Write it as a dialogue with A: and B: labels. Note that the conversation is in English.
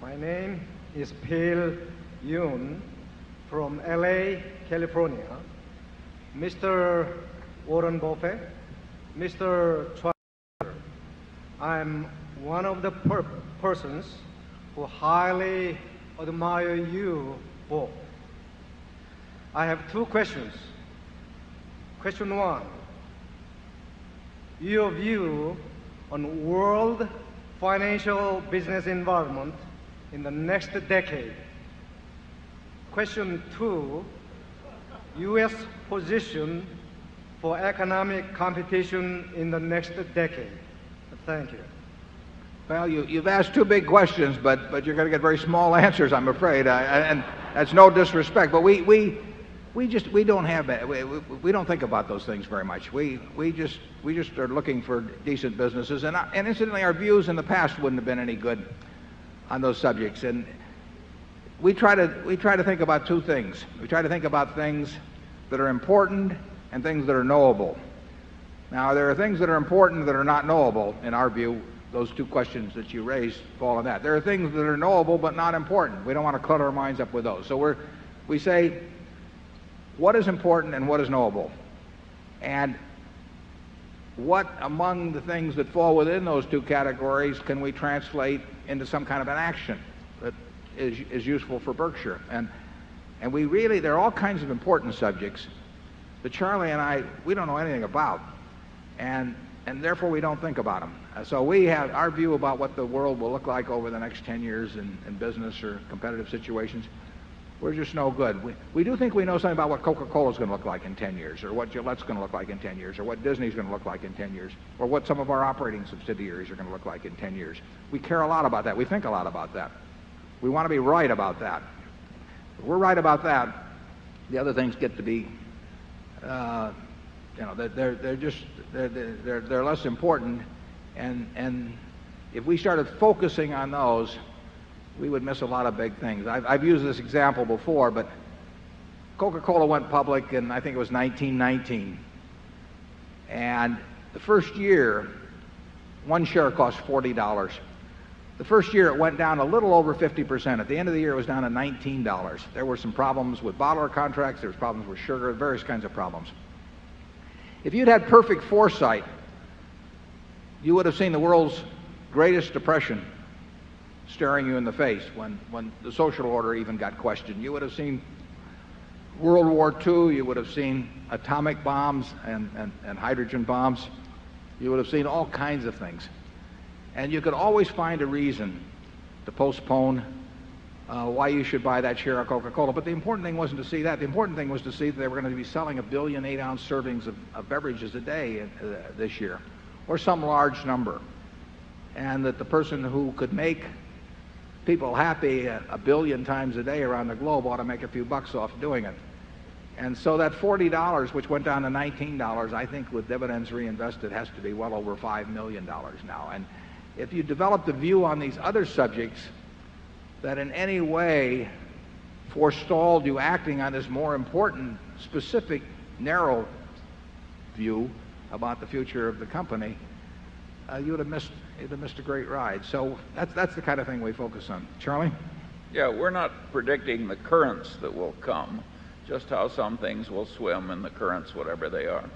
A: My name is Phil Yoon from LA, California. Mr. Warren Buffett, Mr. I'm one of the persons who highly admire you both. I have two questions. Question one, your view on world financial business environment in the next decade. Question two, U.S. position for economic competition in the next decade. Thank you.
B: Well, you've asked two big questions, but you're going to get very small answers, I'm afraid. And that's no disrespect, but we don't think about those things very much. We just are looking for decent businesses, and incidentally, our views in the past wouldn't have been any good on those subjects. And we try to think about two things. We try to think about things that are important and things that are knowable. Now, there are things that are important that are not knowable. In our view, those two questions that you raised fall on that. There are things that are knowable but not important. We don't want to clutter our minds up with those. So we say, what is important and what is knowable? And what among the things that fall within those two categories can we translate into some kind of an action that is useful for Berkshire? And we really, there are all kinds of important subjects that Charlie and I, we don't know anything about. And therefore we don't think about them. So we have our view about what the world will look like over the next 10 years in business or competitive situations. We're just no good. We do think we know something about what Coca-Cola is going to look like in 10 years, or what Gillette's going to look like in 10 years, or what Disney's going to look like in 10 years, or what some of our operating subsidiaries are going to look like in 10 years. We care a lot about that. We think a lot about that. We want to be right about that. If we're right about that, the other things get to be, they're less important. And if we started focusing on those, we would miss a lot of big things. I've used this example before, but Coca-Cola went public in, I think it was 1919. And the first year, one share cost $40. The first year it went down a little over 50%. At the end of the year it was down to $19. There were some problems with bottler contracts, there was problems with sugar, various kinds of problems. If you'd had perfect foresight, you would have seen the world's greatest depression staring you in the face when the social order even got questioned. You would have seen World War II, you would have seen atomic bombs and hydrogen bombs. You would have seen all kinds of things. And you could always find a reason to postpone why you should buy that share of Coca-Cola. But the important thing wasn't to see that. The important thing was to see that they were going to be selling 1 billion 8-ounce servings of beverages a day this year, or some large number. And that the person who could make people happy 1 billion times a day around the globe ought to make a few bucks off doing it. And so that $40, which went down to $19, I think with dividends reinvested has to be well over $5 million now. And if you developed a view on these other subjects that in any way forestalled you acting on this more important, specific, narrow view about the future of the company, you'd have missed a great ride. So that's the kind of thing we focus on. Charlie?
C: Yeah, we're not predicting the currents that will come, just how some things will swim in the currents, whatever they are.